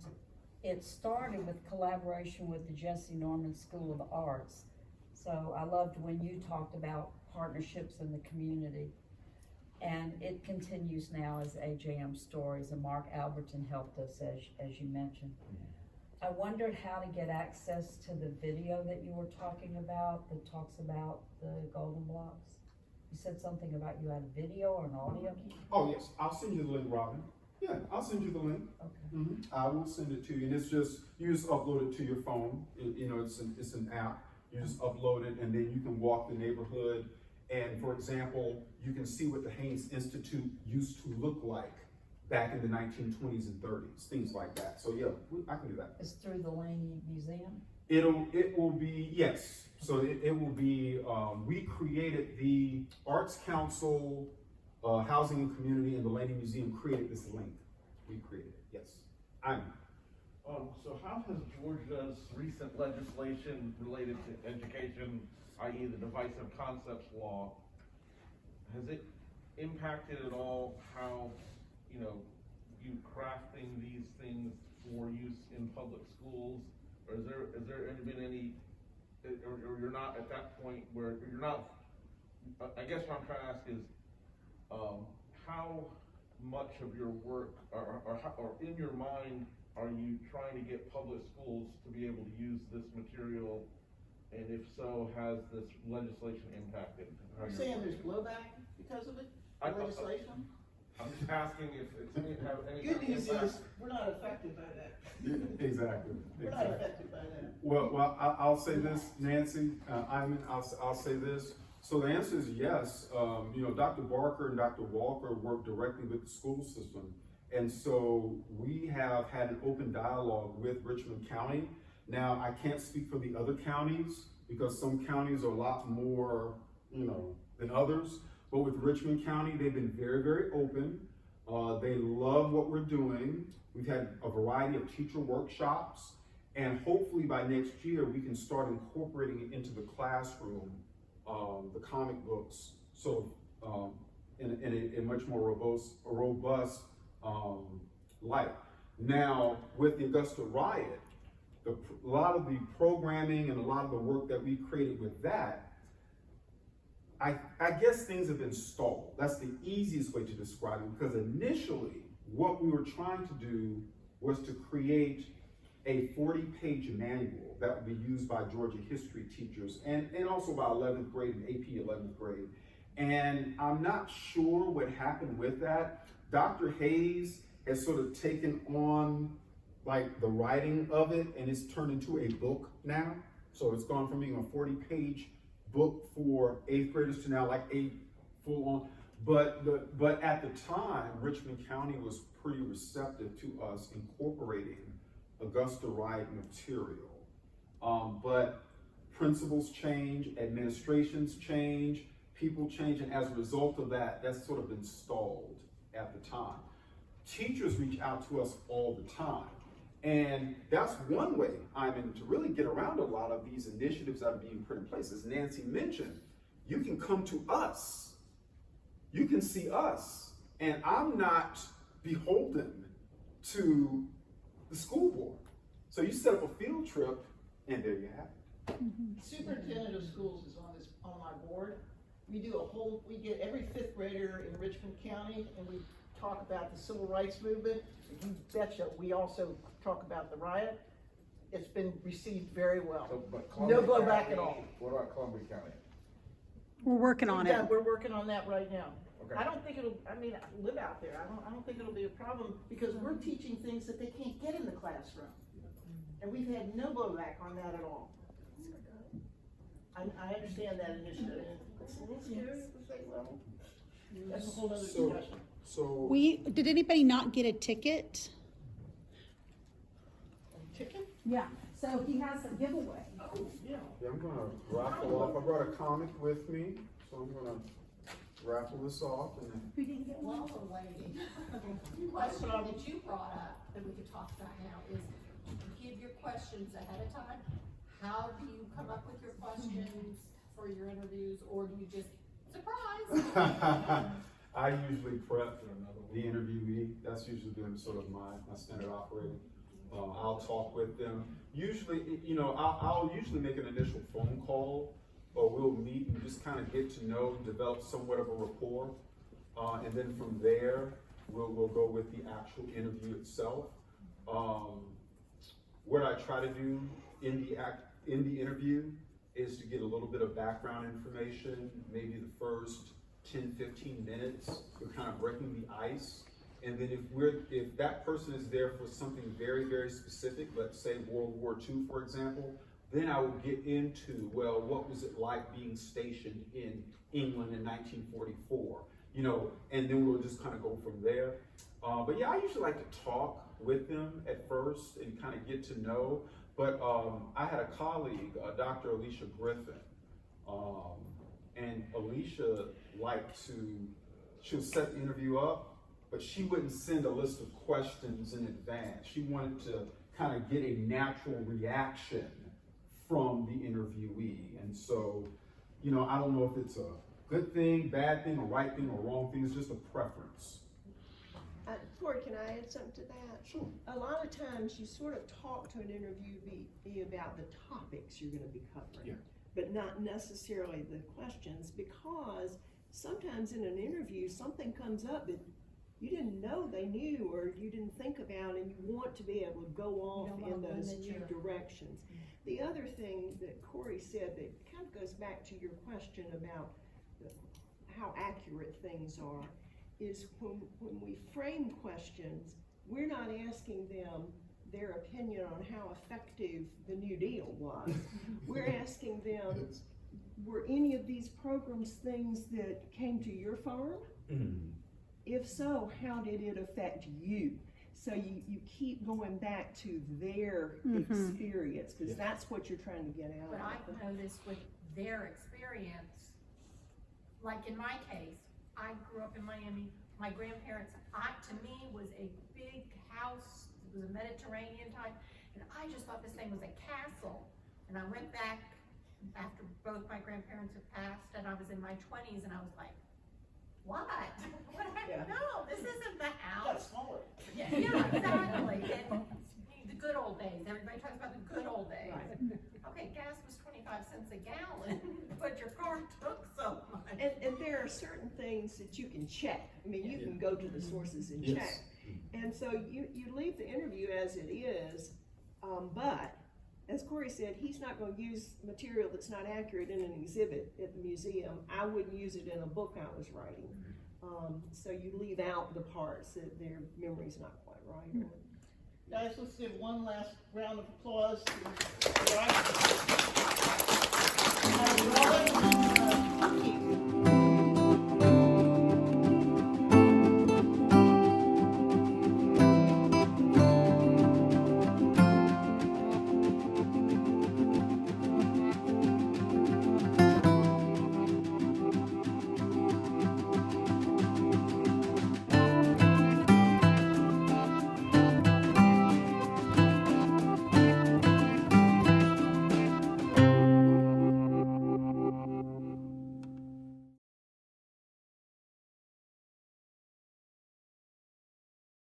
it started with collaboration with the Jesse Norman School of Arts. So I loved when you talked about partnerships in the community. And it continues now as AJM Stories, and Mark Alberton helped us, as you mentioned. I wondered how to get access to the video that you were talking about that talks about the Golden Blocks. You said something about you had a video or an audio? Oh yes, I'll send you the link, Robin. Yeah, I'll send you the link. Okay. I will send it to you, and it's just, you just upload it to your phone. It's an app. You just upload it, and then you can walk the neighborhood. And for example, you can see what the Haynes Institute used to look like back in the 1920s and 30s, things like that. So yeah, I can do that. It's through the Laney Museum? It will be, yes. So it will be, we created the Arts Council, Housing and Community, and the Laney Museum created this link. We created it, yes. So how has Georgia's recent legislation related to education, i.e. the divisive concepts law, has it impacted at all how, you crafting these things for use in public schools? Or has there been any, or you're not at that point where you're not, I guess what I'm trying to ask is, how much of your work, or in your mind, are you trying to get public schools to be able to use this material? And if so, has this legislation impacted? Are you saying there's blowback because of it, legislation? I'm just asking if it's any Good kind of news impact. is, we're not affected by that. Exactly. We're not affected by that. Well, I'll say this, Nancy, I'll say this. So the answer is yes. Dr. Barker and Dr. Walker work directly with the school system. And so we have had an open dialogue with Richmond County. Now, I can't speak for the other counties because some counties are a lot more, than others. But with Richmond County, they've been very, very open. They love what we're doing. We've had a variety of teacher workshops. And hopefully by next year, we can start incorporating it into the classroom, the comic books, so in a much more robust light. Now, with the Augusta riot, a lot of the programming and a lot of the work that we created with that, I guess things have been stalled. That's the easiest way to describe it, because initially, what we were trying to do was to create a 40-page manual that would be used by Georgia history teachers and also by 11th grade and AP 11th grade. And I'm not sure what happened with that. Dr. Hayes has sort of taken on like the writing of it, and it's turned into a book now. So it's gone from being a 40-page book for 8th graders to now like a full-on. But at the time, Richmond County was pretty receptive to us incorporating Augusta riot material. But principals change, administrations change, people change, and as a result of that, that's sort of been stalled at the time. Teachers reach out to us all the time. And that's one way, to really get around a lot of these initiatives that are being put in place. As Nancy mentioned, you can come to us. You can see us. And I'm not beholden to the school board. So you set up a field trip, and there you have it. Superintendent of schools is on my board. We get every 5th grader in Richmond County, and we talk about the civil rights movement. You betcha, we also talk about the riot. It's been received very well. No blowback at all. What about Columbia County? We're working on it. We're working on that right now. Okay. I don't think I live out there. I don't think it'll be a problem because we're teaching things that they can't get in the classroom. And we've had no blowback on that at all. I understand that initiative. It's a little scary at the state level. That's a whole other discussion. So Did anybody not get a ticket? Ticket? Yeah, so he has a giveaway. Oh, yeah. yeah, I'm gonna raffle off. I brought a comic with me, so I'm gonna raffle this off and then. We didn't get one. While we're waiting, question that you brought up that we could talk about now is, you give your questions ahead of time. How do you come up with your questions for your interviews, or do you just, surprise? I usually prep the interviewee. That's usually been sort of my standard operating. I'll talk with them. Usually, you know, I'll usually make an initial phone call, or we'll meet and just kind of get to know, develop somewhat of a rapport. And then from there, we'll go with the actual interview itself. What I try to do in the interview is to get a little bit of background information, maybe the first 10-15 minutes. We're kind of breaking the ice. And then if that person is there for something very, very specific, let's say World War II, for example, then I will get into, well, what was it like being stationed in England in 1944? You know, and then we'll just kind of go from there. But yeah, I usually like to talk with them at first and kind of get to know. But I had a colleague, Dr. Alicia Griffin, and Alicia liked she'll set the interview up, but she wouldn't send a list of questions in advance. She wanted to kind of get a natural reaction from the interviewee. And so, you know, I don't know if it's a good thing, bad thing, a right thing, or wrong thing. It's just a preference. Corey, can I add something to that? Sure. A lot of times you sort of talk to an interviewee about the topics you're gonna be covering. Yeah. But not necessarily the questions, because sometimes in an interview, something comes up that you didn't know they knew or you didn't think about, and you want to be able to go off in those two directions. The other thing that Corey said that kind of goes back to your question about how accurate things are, is when we frame questions, we're not asking them their opinion on how effective the New Deal was. We're asking them, were any of these programs things that came to your farm? Mm-hmm. If so, how did it affect you? So you keep going back to their experience, because that's what you're trying to get out But of I've it. noticed with their experience, like in my case, I grew up in Miami. My grandparents, to me, was a big house. It was a Mediterranean type, and I just thought this thing was a castle. And I went back after both my grandparents had passed, and I was in my 20s, and I was like, what? No, this isn't the Got house. smaller. Yeah, exactly. And the good old days. Everybody talks about the good old days. Right. Okay, gas was 25 cents a gallon, but your car took so much. And there are certain things that you can check. I mean, you can go to the sources and Yes. check. And so you leave the interview as it is, but as Corey said, he's not going to use material that's not accurate in an exhibit at the museum. I wouldn't use it in a book I was writing. So you leave out the parts that their memory's not quite right on. Guys, let's give one last round of applause to Thank you.